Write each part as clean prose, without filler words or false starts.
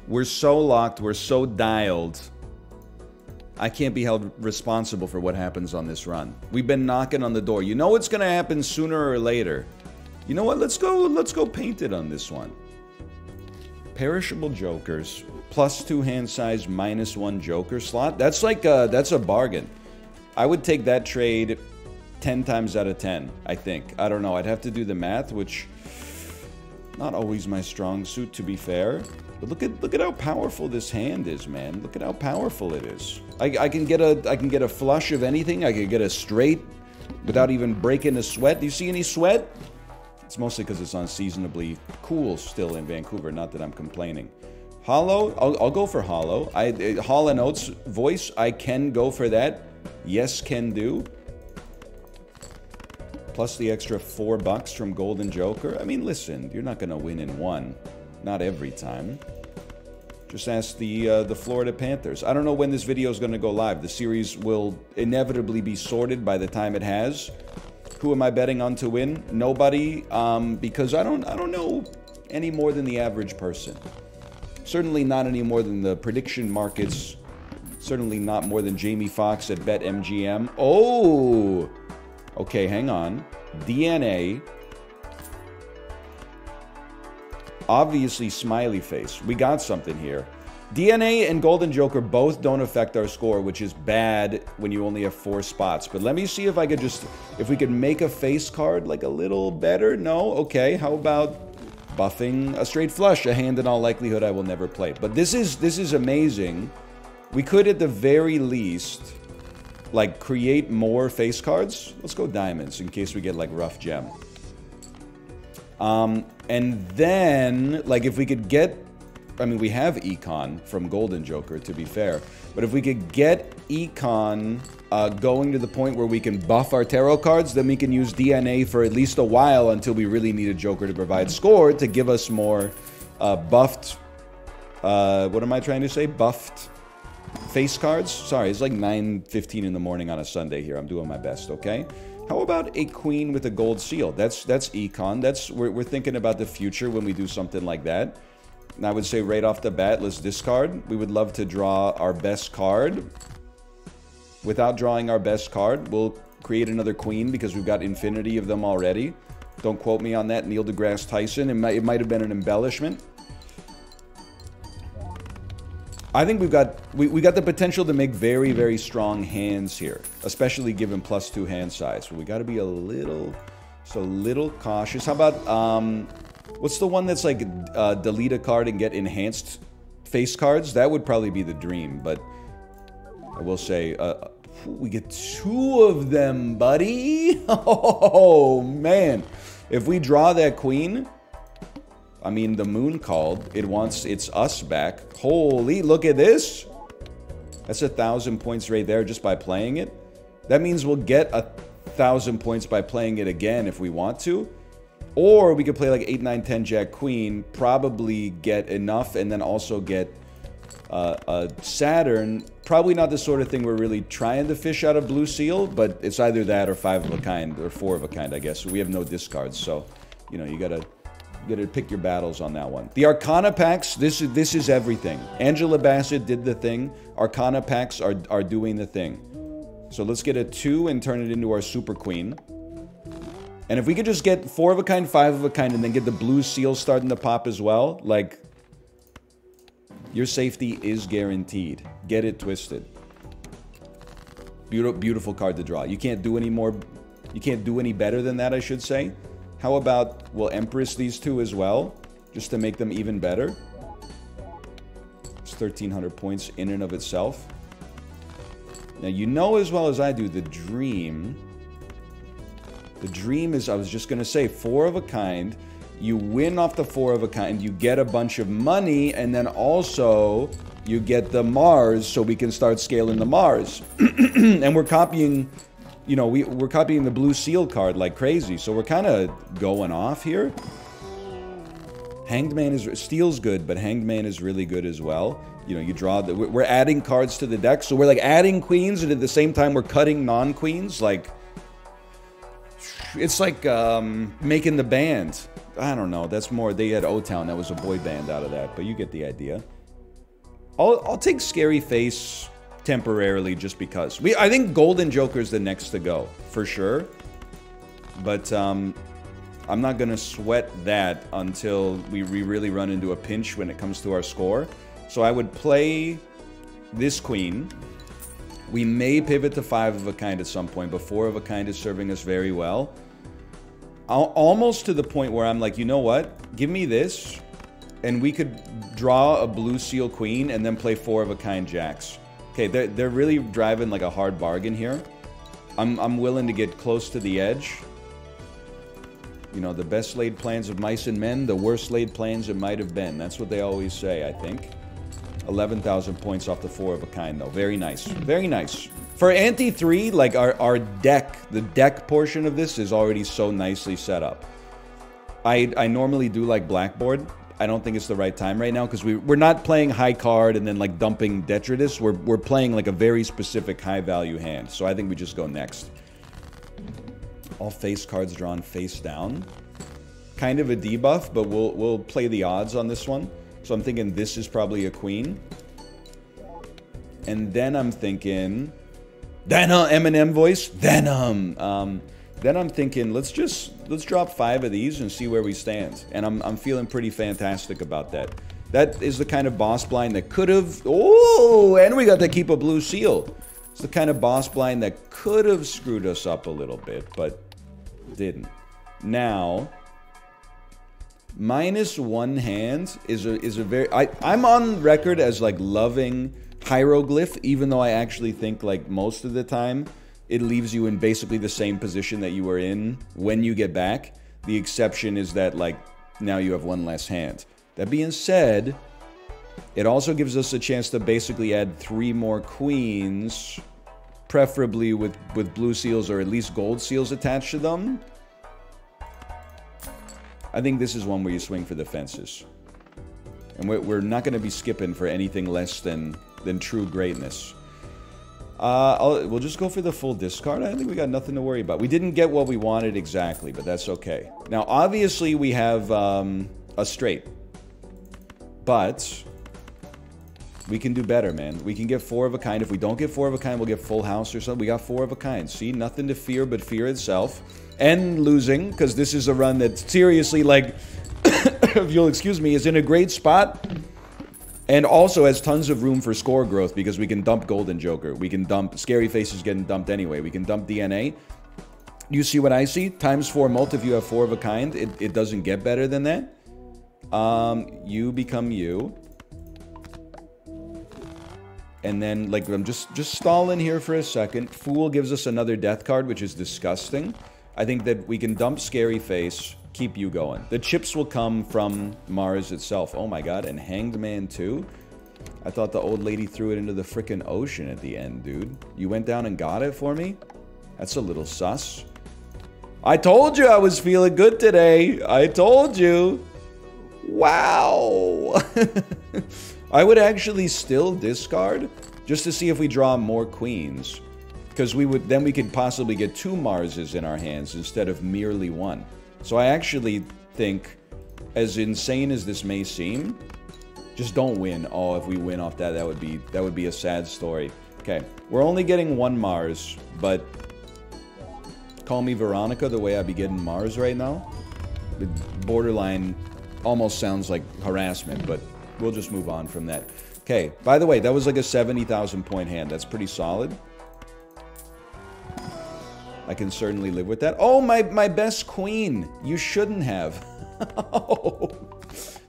We're so locked. We're so dialed. I can't be held responsible for what happens on this run. We've been knocking on the door. You know what's going to happen sooner or later. You know what? Let's go paint it on this one. Perishable jokers. +2 hand size, -1 joker slot. That's like that's a bargain. I would take that trade 10 times out of 10, I think. I don't know. I'd have to do the math, which not always my strong suit, to be fair. But look at how powerful this hand is, man. Look at how powerful it is. I can get a flush of anything. I can get a straight without even breaking a sweat. Do you see any sweat? It's mostly because it's unseasonably cool still in Vancouver. Not that I'm complaining. Hollow, I'll go for Hollow. Hall & Oates voice, I can go for that. Yes, can do. Plus the extra $4 from Golden Joker. I mean, listen, you're not going to win in one. Not every time. Just ask the Florida Panthers. I don't know when this video is going to go live. The series will inevitably be sorted by the time it has. Who am I betting on to win? Nobody, because I don't know any more than the average person. Certainly not any more than the prediction markets. Certainly not more than Jamie Foxx at BetMGM. Oh! Okay, hang on. DNA. Obviously, smiley face. We got something here. DNA and Golden Joker both don't affect our score, which is bad when you only have 4 spots. But let me see if I could if we could make a face card like a little better. No? Okay, how about buffing a straight flush, a hand in all likelihood I will never play. But this is amazing. We could at the very least like create more face cards. Let's go diamonds in case we get like rough gem. And then like if we could get, I mean we have Econ from Golden Joker to be fair, but if we could get Econ going to the point where we can buff our tarot cards, then we can use DNA for at least a while until we really need a Joker to provide score to give us more buffed, what am I trying to say? Buffed face cards? Sorry, it's like 9:15 in the morning on a Sunday here. I'm doing my best, okay? How about a queen with a gold seal? That's Econ. We're thinking about the future when we do something like that. And I would say right off the bat, let's discard. We would love to draw our best card. Without drawing our best card, we'll create another queen because we've got infinity of them already. Don't quote me on that, Neil deGrasse Tyson. It might have been an embellishment. I think we got the potential to make very, very strong hands here, especially given +2 hand size. But we got to be a little cautious. How about what's the one that's like delete a card and get enhanced face cards? That would probably be the dream. But I will say we get 2 of them, buddy. Oh man, if we draw that queen. I mean, the moon called. It wants its us back. Holy, look at this. That's 1,000 points right there just by playing it. That means we'll get 1,000 points by playing it again if we want to. Or we could play like 8, 9, 10, Jack, Queen. Probably get enough and then also get a Saturn. Probably not the sort of thing we're really trying to fish out of Blue Seal. But it's either that or 5 of a kind. Or 4 of a kind, I guess. So we have no discards. So, you know, you gotta pick your battles on that one. The Arcana packs, this is everything. Angela Bassett did the thing. Arcana packs are doing the thing. So let's get a 2 and turn it into our Super Queen. And if we could just get 4 of a kind, 5 of a kind, and then get the blue seal starting to pop as well, like, your safety is guaranteed. Get it twisted. Beautiful card to draw. You can't do any more, you can't do any better than that, I should say. How about we'll Empress these 2 as well, just to make them even better. It's 1,300 points in and of itself. Now, you know as well as I do, the dream is, I was just going to say, 4 of a kind. You win off the 4 of a kind, you get a bunch of money, and then also you get the Mars, so we can start scaling the Mars. And we're copying... You know, we're copying the blue seal card like crazy, so we're kind of going off here. Hanged Man is... Steel's good, but Hanged Man is really good as well. You know, you draw... We're adding cards to the deck, so we're like adding queens, and at the same time we're cutting non-queens. Like... It's like making the band. I don't know, that's more... They had O-Town, that was a boy band out of that, but you get the idea. I'll take Scary Face temporarily just because. I think Golden Joker's the next to go, for sure. But I'm not going to sweat that until we really run into a pinch when it comes to our score. So I would play this queen. We may pivot to 5 of a kind at some point, but 4 of a kind is serving us very well. Almost to the point where I'm like, you know what? Give me this, and we could draw a blue seal queen and then play 4 of a kind jacks. Okay, they're really driving like a hard bargain here. I'm willing to get close to the edge. You know, the best laid plans of mice and men, the worst laid plans it might have been. That's what they always say, I think. 11,000 points off the 4 of a kind, though. Very nice. Very nice. For Ante 3, like, our deck, the deck portion of this is already so nicely set up. I normally do like Blackboard. I don't think it's the right time right now, because we're not playing high card and then, like, dumping Detritus. We're playing, like, a very specific high-value hand. So I think we just go next. All face cards drawn face down. Kind of a debuff, but we'll play the odds on this one. So I'm thinking this is probably a queen. And then I'm thinking... Venom! Eminem voice. Venom! Then I'm thinking, let's drop 5 of these and see where we stand. And I'm feeling pretty fantastic about that. That is the kind of boss blind that could have... Oh! And we got to keep a blue seal. It's the kind of boss blind that could have screwed us up a little bit, but didn't. Now, -1 hand is a very... I'm on record as, like, loving Hieroglyph, even though I actually think, like, most of the time, it leaves you in basically the same position that you were in when you get back. The exception is that, like, now you have 1 less hand. That being said... It also gives us a chance to basically add 3 more queens, preferably with blue seals or at least gold seals attached to them. I think this is one where you swing for the fences. And we're not going to be skipping for anything less than true greatness. We'll just go for the full discard. I think we got nothing to worry about. We didn't get what we wanted exactly, but that's okay. Now, obviously, we have a straight. But... we can do better, man. We can get 4 of a kind. If we don't get 4 of a kind, we'll get full house or something. We got 4 of a kind. See, nothing to fear but fear itself. And losing, because this is a run that seriously, like, if you'll excuse me, is in a great spot. And also has tons of room for score growth, because we can dump Golden Joker. We can dump... Scary Face is getting dumped anyway. We can dump DNA. You see what I see? ×4 mult if you have 4 of a kind. It doesn't get better than that. You become you. And then, like, I'm just stalling here for a second. Fool gives us another death card, which is disgusting. I think that we can dump Scary Face, keep you going. The chips will come from Mars itself. Oh my god, and Hanged Man too? I thought the old lady threw it into the frickin' ocean at the end, dude. You went down and got it for me? That's a little sus. I told you I was feeling good today. I told you. Wow. I would actually still discard just to see if we draw more queens, because then we could possibly get 2 Marses in our hands instead of merely 1. So I actually think, as insane as this may seem, just don't win. Oh, if we win off that, that would be a sad story. Okay, we're only getting 1 Mars, but call me Veronica the way I be getting Mars right now. The borderline almost sounds like harassment, but we'll just move on from that. Okay, by the way, that was like a 70,000 point hand. That's pretty solid. I can certainly live with that. Oh, my best queen. You shouldn't have. Oh,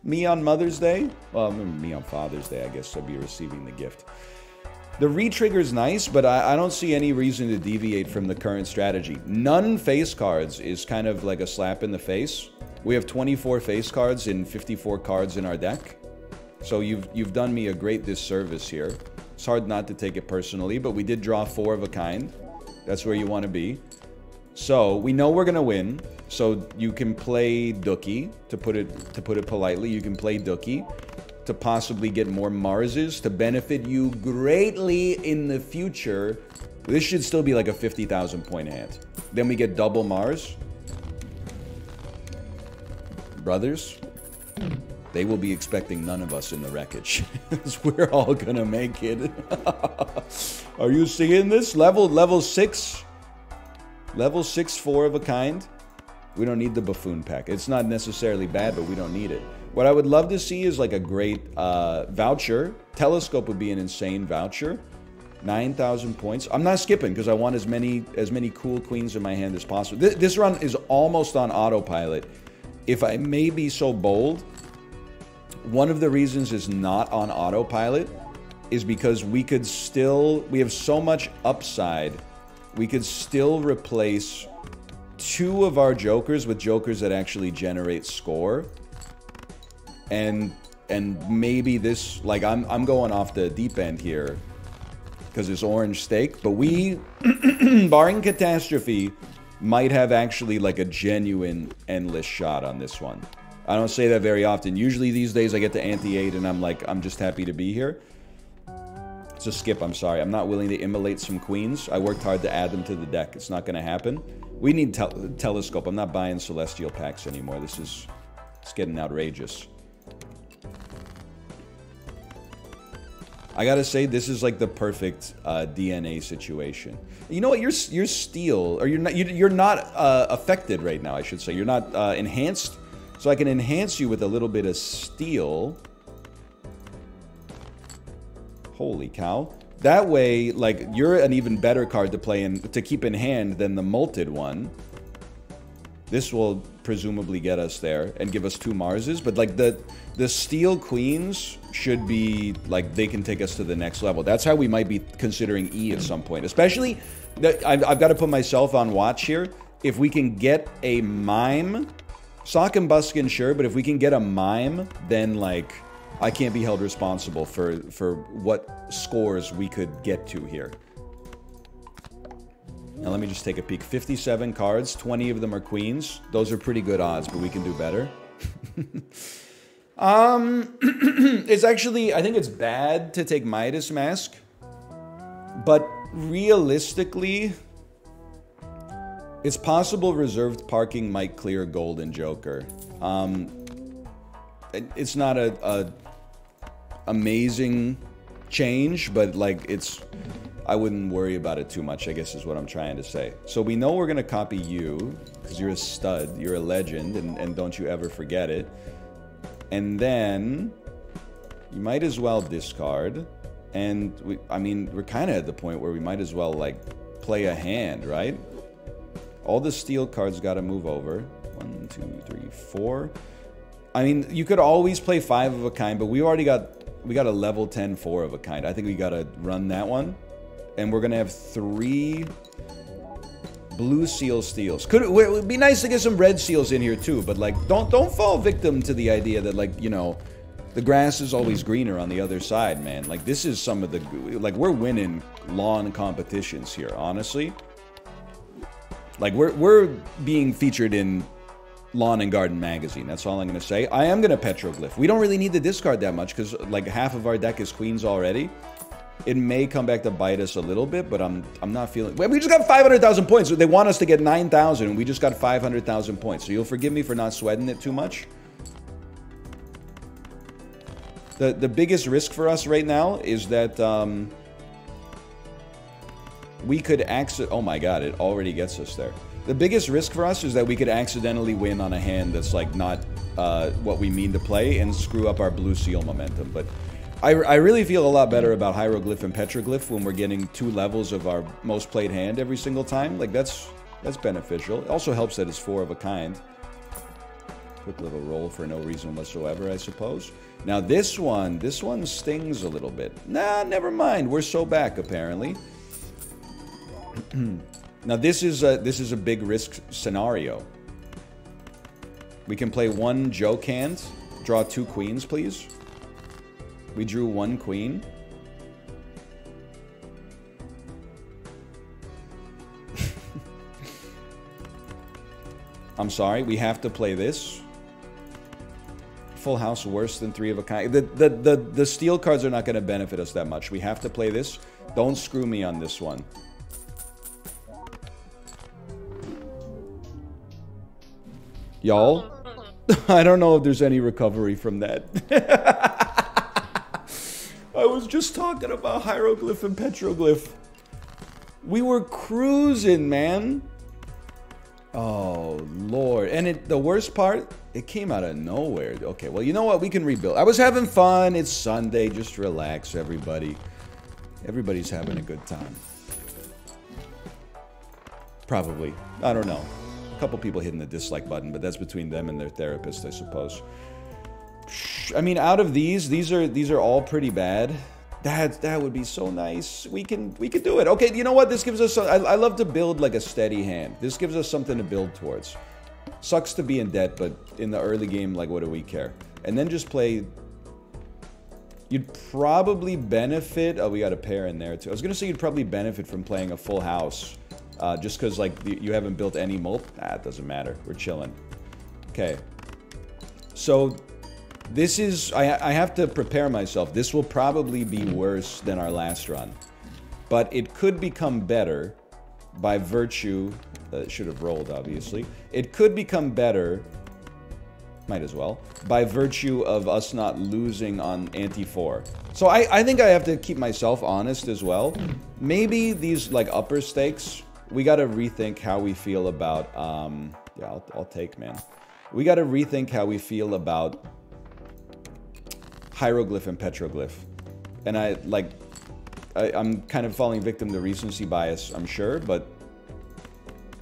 me on Mother's Day? Well, me on Father's Day, I guess I'd be receiving the gift. The re-trigger's nice, but I don't see any reason to deviate from the current strategy. None face cards is kind of like a slap in the face. We have 24 face cards and 54 cards in our deck. So you've done me a great disservice here. It's hard not to take it personally, but we did draw 4 of a kind. That's where you want to be. So we know we're gonna win. So you can play Dookie, to put it politely. You can play Dookie to possibly get more Marses to benefit you greatly in the future. This should still be like a 50,000 point hand. Then we get double Mars. Brothers, They will be expecting none of us in the wreckage. We're all gonna make it. Are you seeing this? Level 6? Level 6, 4 of a kind? We don't need the buffoon pack. It's not necessarily bad, but we don't need it. What I would love to see is like a great voucher. Telescope would be an insane voucher. 9,000 points. I'm not skipping because I want as many cool queens in my hand as possible. This run is almost on autopilot. If I may be so bold, one of the reasons it's not on autopilot is because we have so much upside. We could still replace 2 of our jokers with jokers that actually generate score. And maybe this, like, I'm going off the deep end here because it's orange stake, but we, barring catastrophe, might have actually like a genuine endless shot on this one. I don't say that very often. Usually these days I get to anti-8 and I'm just happy to be here. It's a skip, I'm sorry. I'm not willing to immolate some queens. I worked hard to add them to the deck. It's not going to happen. We need telescope. I'm not buying celestial packs anymore. It's getting outrageous. I gotta say, this is like the perfect DNA situation. You know what? You're steel, or you're not affected right now. I should say you're not enhanced. So I can enhance you with a little bit of steel. Holy cow! That way, like, you're an even better card to play and to keep in hand than the molted one. This will presumably get us there and give us 2 Marses, but like the steel queens should be like, they can take us to the next level. That's how we might be considering E at some point. Especially that I've got to put myself on watch here. If we can get a mime, Sock and Buskin, sure, but if we can get a mime, then like I can't be held responsible for what scores we could get to here. Now let me just take a peek. 57 cards, 20 of them are queens. Those are pretty good odds, but we can do better. It's actually, I think it's bad to take Midas Mask, but realistically, it's possible reserved parking might clear Golden Joker. It's not a amazing change, but like I wouldn't worry about it too much, I guess is what I'm trying to say. So we know we're going to copy you, because you're a stud, you're a legend, and don't you ever forget it. And then, you might as well discard, and we're kind of at the point where we might as well, like, play a hand, right? All the steel cards got to move over. 1, 2, 3, 4. I mean, you could always play 5 of a kind, but we got a level 10 4 of a kind. I think we got to run that one. And we're gonna have 3 blue seal steals. It would be nice to get some red seals in here too, but like don't fall victim to the idea that, like, you know, the grass is always greener on the other side, man. Like, this is some of the, like, we're winning lawn competitions here, honestly. Like, we're being featured in Lawn and Garden magazine. That's all I'm gonna say. I am gonna petroglyph. We don't really need to discard that much because like half of our deck is queens already. It may come back to bite us a little bit, but I'm not feeling... We just got 500,000 points. They want us to get 9,000, and we just got 500,000 points. So you'll forgive me for not sweating it too much. The biggest risk for us right now is that we could oh my god, it already gets us there. The biggest risk for us is that we could accidentally win on a hand that's like not what we mean to play and screw up our blue seal momentum. But I really feel a lot better about Hieroglyph and Petroglyph when we're getting 2 levels of our most played hand every single time. Like, that's beneficial. It also helps that it's 4 of a kind. Quick little roll for no reason whatsoever, I suppose. Now this one stings a little bit. Nah, never mind. We're so back, apparently. Now this is a big risk scenario. We can play 1 joke hand, draw 2 queens, please. We drew 1 queen. I'm sorry, we have to play this. Full house worse than 3 of a kind. The steel cards are not going to benefit us that much. We have to play this. Don't screw me on this one. Y'all, I don't know if there's any recovery from that. I was just talking about hieroglyph and petroglyph. We were cruising, man. Oh, Lord. And the worst part, it came out of nowhere. Okay, well, you know what? We can rebuild. I was having fun. It's Sunday. Just relax, everybody. Everybody's having a good time. Probably. I don't know. A couple people hitting the dislike button, but that's between them and their therapist, I suppose. I mean, out of these are all pretty bad. That would be so nice. We can do it. Okay, you know what? This gives us... I love to build like a steady hand. This gives us something to build towards. Sucks to be in debt, but in the early game, like, what do we care? And then just play... You'd probably benefit... Oh, we got a pair in there, too. I was going to say you'd probably benefit from playing a full house. Just because, like, you haven't built any mult. It doesn't matter. We're chilling. Okay. So... This is... I have to prepare myself. This will probably be worse than our last run. But it could become better by virtue... it should have rolled, obviously. It could become better... Might as well. By virtue of us not losing on anti-4. So I think I have to keep myself honest as well. Maybe these, like, upper stakes... We gotta rethink how we feel about... yeah, I'll take, man. We gotta rethink how we feel about... hieroglyph and petroglyph. And I'm kind of falling victim to recency bias, I'm sure, but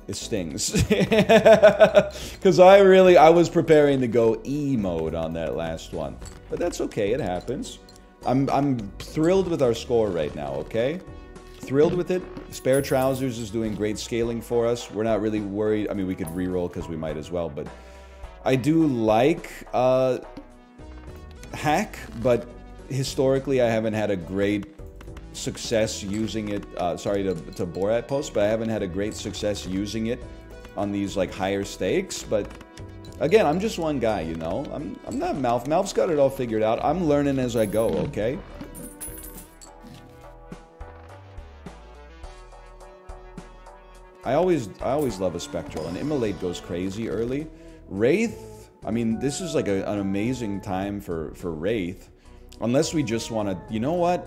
it stings. Because I was preparing to go E mode on that last one. But that's okay, it happens. I'm thrilled with our score right now, okay? Thrilled with it. Spare Trousers is doing great scaling for us. We're not really worried. I mean, we could reroll because we might as well, but I do like Hack, but historically I haven't had a great success using it. Sorry to Borat post, but I haven't had a great success using it on these like higher stakes. But again, I'm just one guy, you know. I'm not Malf. Malf's got it all figured out. I'm learning as I go. Okay. I always love a Spectral, and Immolate goes crazy early. Wraith. I mean, this is like an amazing time for Wraith. Unless we just want to... You know what?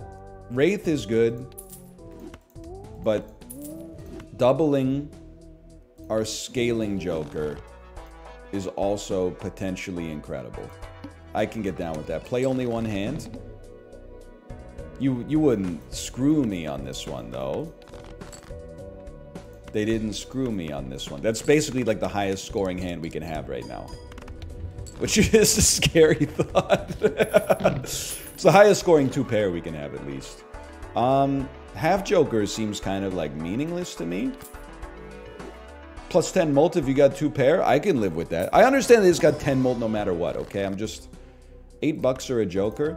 Wraith is good. But doubling our scaling Joker is also potentially incredible. I can get down with that. Play only one hand. You wouldn't screw me on this one, though. They didn't screw me on this one. That's basically like the highest scoring hand we can have right now. Which is a scary thought. It's the highest scoring 2-pair we can have, at least. Half Joker seems kind of, like, meaningless to me. Plus 10 mult if you got 2-pair. I can live with that. I understand that it's got 10 mult no matter what, okay? I'm just... $8 or a Joker?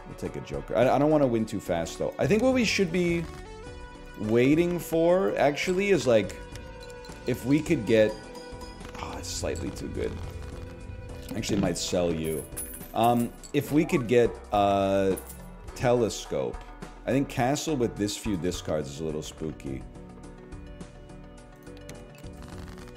We'll take a Joker. I don't want to win too fast, though. I think what we should be waiting for, actually, is, like... If we could get... Oh, it's slightly too good. Actually, might sell you. If we could get Telescope. I think Castle with this few discards is a little spooky.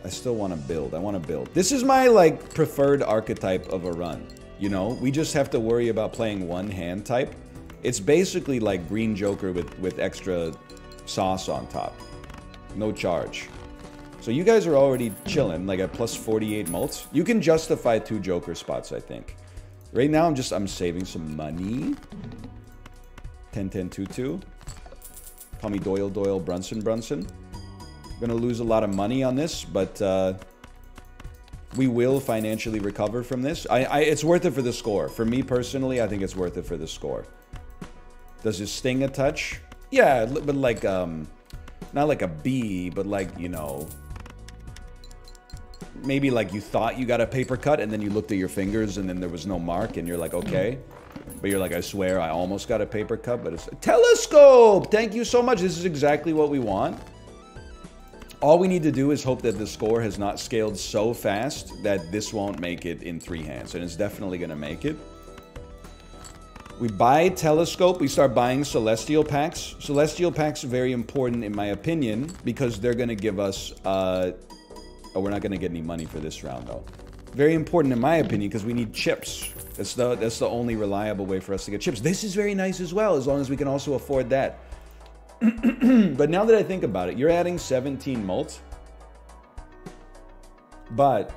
I still want to build. I want to build. This is my, like, preferred archetype of a run. You know? We just have to worry about playing one hand type. It's basically like Green Joker with extra sauce on top. No charge. So you guys are already chilling, like at plus 48 mults. You can justify 2 Joker spots, I think. Right now, I'm saving some money. 10-10-2-2. Call me Doyle, Brunson. Gonna lose a lot of money on this, but we will financially recover from this. It's worth it for the score. For me personally, I think it's worth it for the score. Does it sting a touch? Yeah, but like, not like a bee, but like, you know... Maybe like you thought you got a paper cut and then you looked at your fingers and then there was no mark and you're like, okay. But you're like, I swear I almost got a paper cut, but it's... Telescope! Thank you so much. This is exactly what we want. All we need to do is hope that the score has not scaled so fast that this won't make it in 3 hands. And it's definitely going to make it. We buy Telescope. We start buying Celestial Packs. Celestial Packs are very important in my opinion because they're going to give us... Oh, we're not going to get any money for this round, though. Very important in my opinion, because we need chips. That's the only reliable way for us to get chips. This is very nice as well, as long as we can also afford that. But now that I think about it, you're adding 17 mult. But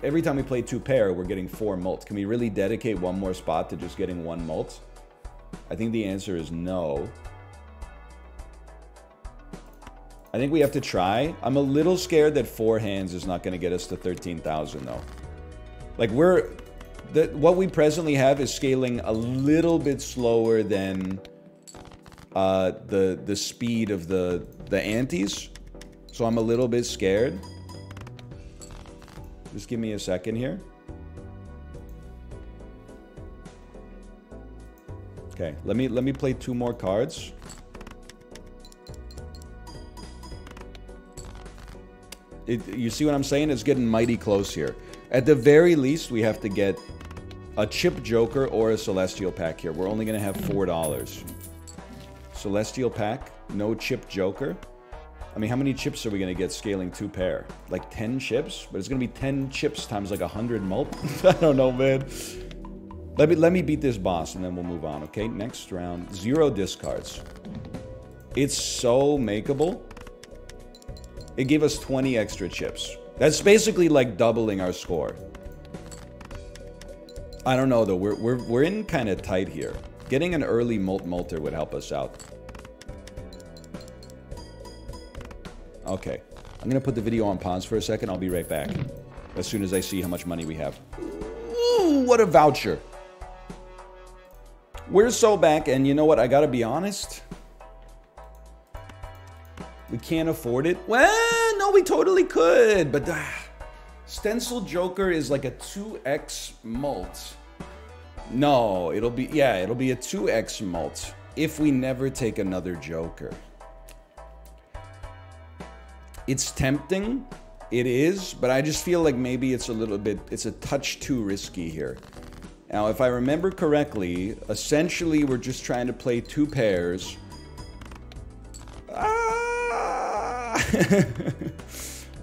every time we play 2 pair, we're getting 4 mult. Can we really dedicate one more spot to just getting 1 mult? I think the answer is no. I think we have to try. I'm a little scared that 4 hands is not going to get us to 13,000 though. Like what we presently have is scaling a little bit slower than the speed of the antes. So I'm a little bit scared. Just give me a second here. Okay, let me play 2 more cards. You see what I'm saying? It's getting mighty close here. At the very least, we have to get a chip joker or a celestial pack here. We're only going to have $4. Celestial pack, no chip joker. I mean, how many chips are we going to get scaling 2 pair? Like 10 chips? But it's going to be 10 chips times like 100 mult. I don't know, man. Let me beat this boss and then we'll move on, okay? Next round, 0 discards. It's so makeable. It gave us 20 extra chips. That's basically like doubling our score. I don't know though, we're in kind of tight here. Getting an early multer would help us out. Okay, I'm gonna put the video on pause for a second. I'll be right back as soon as I see how much money we have. Ooh, what a voucher. We're so back, and you know what? I gotta be honest. We can't afford it. Well, no, we totally could, but Stencil Joker is like a 2x mult. No, it'll be a 2x mult if we never take another Joker. It's tempting, it is, but I just feel like maybe it's a touch too risky here. Now, if I remember correctly, essentially we're just trying to play 2 pairs.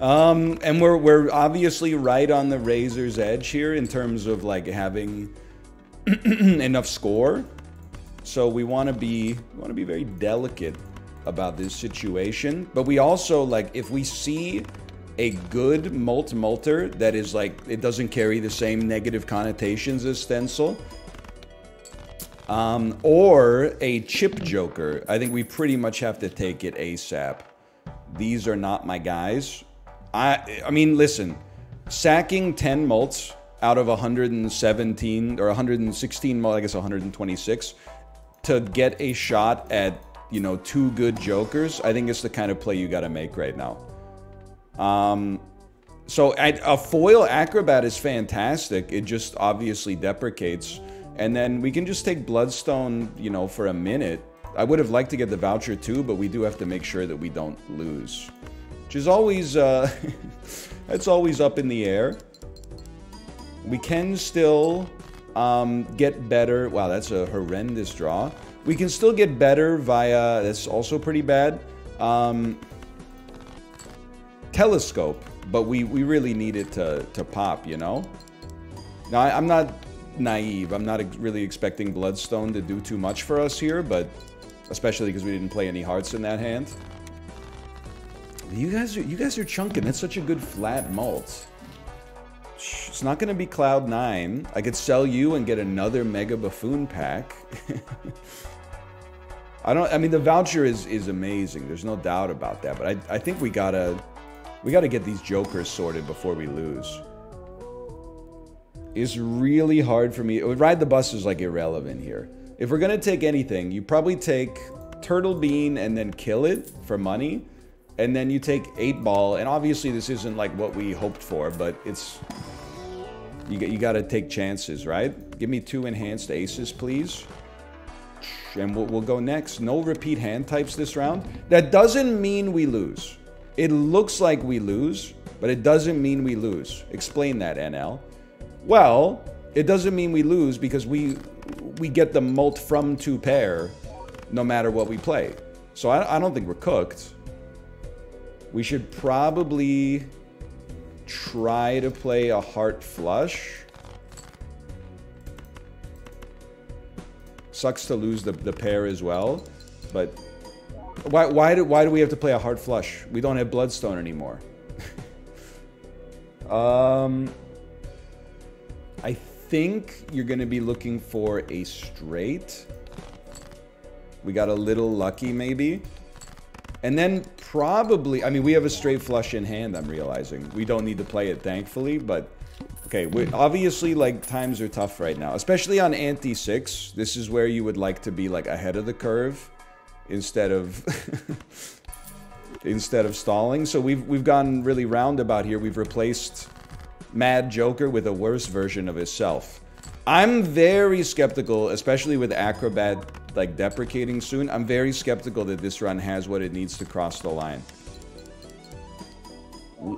And we're obviously right on the razor's edge here in terms of like having enough score. So we want to be very delicate about this situation, but we also, like, if we see a good multer that is like, it doesn't carry the same negative connotations as Stencil, or a chip joker, I think we pretty much have to take it ASAP. These are not my guys. I mean, listen, sacking 10 mults out of 117 or 116 mult, I guess 126, to get a shot at, you know, 2 good jokers, I think it's the kind of play you got to make right now. So a foil acrobat is fantastic. It just obviously deprecates, and then we can just take Bloodstone, you know, for a minute. I would have liked to get the voucher too, but we do have to make sure that we don't lose, which is always it's always up in the air. We can still get better. Wow, that's a horrendous draw. We can still get better via, that's also pretty bad, Telescope, but we really need it to pop, you know? Now, I'm not naive. I'm not really expecting Bloodstone to do too much for us here, but especially because we didn't play any hearts in that hand. You guys are chunking. That's such a good flat mult. It's not going to be Cloud 9. I could sell you and get another Mega Buffoon pack. I mean, the voucher is amazing. There's no doubt about that. But I think we gotta get these jokers sorted before we lose. It's really hard for me. Ride the bus is like irrelevant here. If we're gonna take anything, you probably take Turtle Bean and then kill it for money. And then you take 8-Ball, and obviously this isn't like what we hoped for, but it's... You gotta take chances, right? Give me 2 enhanced aces, please. And we'll go next. No repeat hand types this round. That doesn't mean we lose. It looks like we lose, but it doesn't mean we lose. Explain that, NL. Well, it doesn't mean we lose because we get the mult from 2 pair no matter what we play. So I don't think we're cooked. We should probably try to play a heart flush. Sucks to lose the pair as well, but why do we have to play a heart flush? We don't have Bloodstone anymore. I think you're going to be looking for a straight. We got a little lucky, maybe. And then probably, I mean, we have a straight flush in hand, I'm realizing. We don't need to play it, thankfully, but... Okay, obviously, like, times are tough right now. Especially on ante 6. This is where you would like to be, like, ahead of the curve. Instead of... instead of stalling. So we've gone really roundabout here. We've replaced Mad Joker with a worse version of himself. I'm very skeptical, especially with Acrobat, like, deprecating soon. I'm very skeptical that this run has what it needs to cross the line.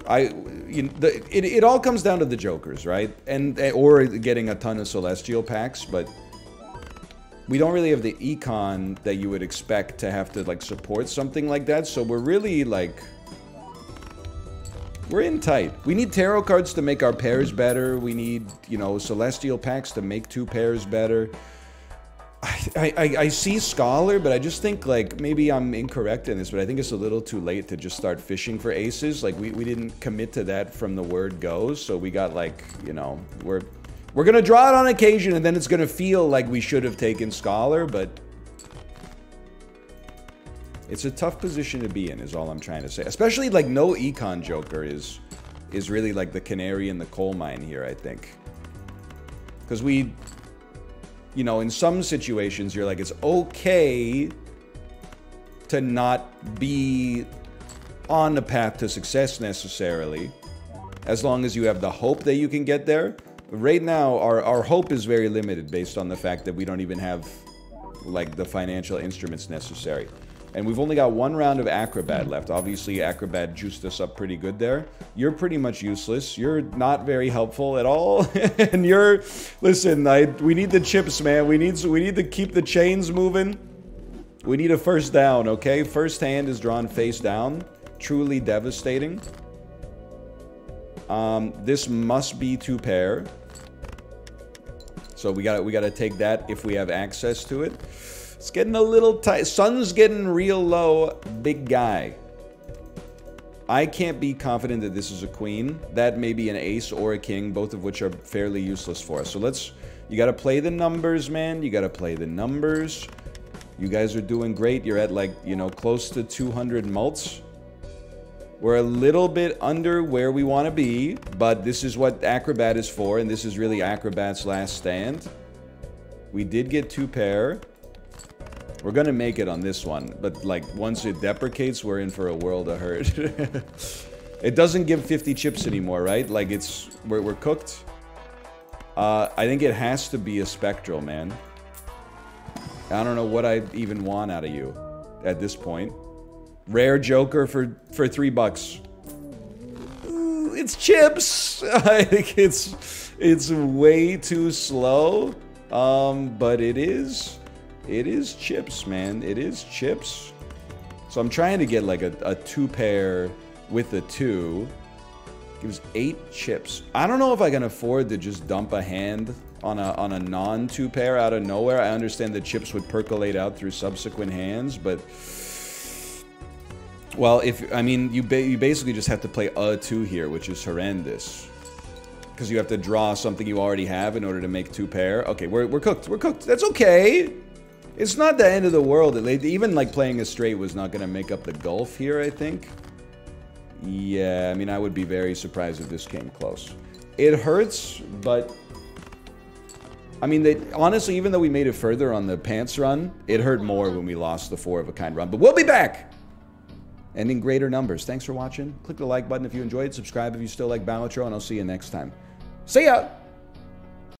It all comes down to the Jokers, right? Or getting a ton of Celestial packs, but we don't really have the econ that you would expect to have to, like, support something like that. So we're really, like, we're in tight. We need tarot cards to make our pairs better. We need, you know, Celestial packs to make 2 pairs better. I see Scholar, but I just think, like, maybe I'm incorrect in this, but I think it's a little too late to just start fishing for aces. Like, we didn't commit to that from the word goes, so we got, like, you know, we're gonna draw it on occasion, and then it's gonna feel like we should have taken Scholar, but it's a tough position to be in, is all I'm trying to say. Especially, like, no econ Joker is really, like, the canary in the coal mine here, I think. Because we... You know, in some situations, you're like, it's okay to not be on the path to success necessarily, as long as you have the hope that you can get there. Right now, our hope is very limited based on the fact that we don't even have, like, the financial instruments necessary. And we've only got 1 round of Acrobat left. Obviously, Acrobat juiced us up pretty good there. You're pretty much useless. You're not very helpful at all. And you're... Listen, we need the chips, man. We need to keep the chains moving. We need a first down, okay? First hand is drawn face down. Truly devastating. This must be 2 pair. So we gotta take that if we have access to it. It's getting a little tight. Sun's getting real low. Big guy. I can't be confident that this is a queen. That may be an ace or a king, both of which are fairly useless for us. So let's... You gotta play the numbers, man. You gotta play the numbers. You guys are doing great. You're at, like, you know, close to 200 mults. We're a little bit under where we want to be, but this is what Acrobat is for, and this is really Acrobat's last stand. We did get 2 pair. We're gonna make it on this one, but, like, once it deprecates, we're in for a world of hurt. It doesn't give 50 chips anymore, right? Like, we're cooked. I think it has to be a Spectral, man. I don't know what I even want out of you at this point. Rare Joker for $3. Ooh, it's chips. I think it's way too slow. But it is chips, man. It is chips. So I'm trying to get, like, a 2 pair with a 2. Gives 8 chips. I don't know if I can afford to just dump a hand on a non-2 pair out of nowhere. I understand the chips would percolate out through subsequent hands, but... Well, I mean, you basically just have to play a 2 here, which is horrendous. Because you have to draw something you already have in order to make 2 pair. Okay, we're cooked. We're cooked. That's okay. It's not the end of the world. Even, like, playing a straight was not going to make up the gulf here, I think. Yeah, I mean, I would be very surprised if this came close. It hurts, but... I mean, honestly, even though we made it further on the pants run, it hurt more when we lost the 4 of a kind run. But we'll be back! And in greater numbers. Thanks for watching. Click the like button if you enjoyed. Subscribe if you still like Balatro, and I'll see you next time. See ya!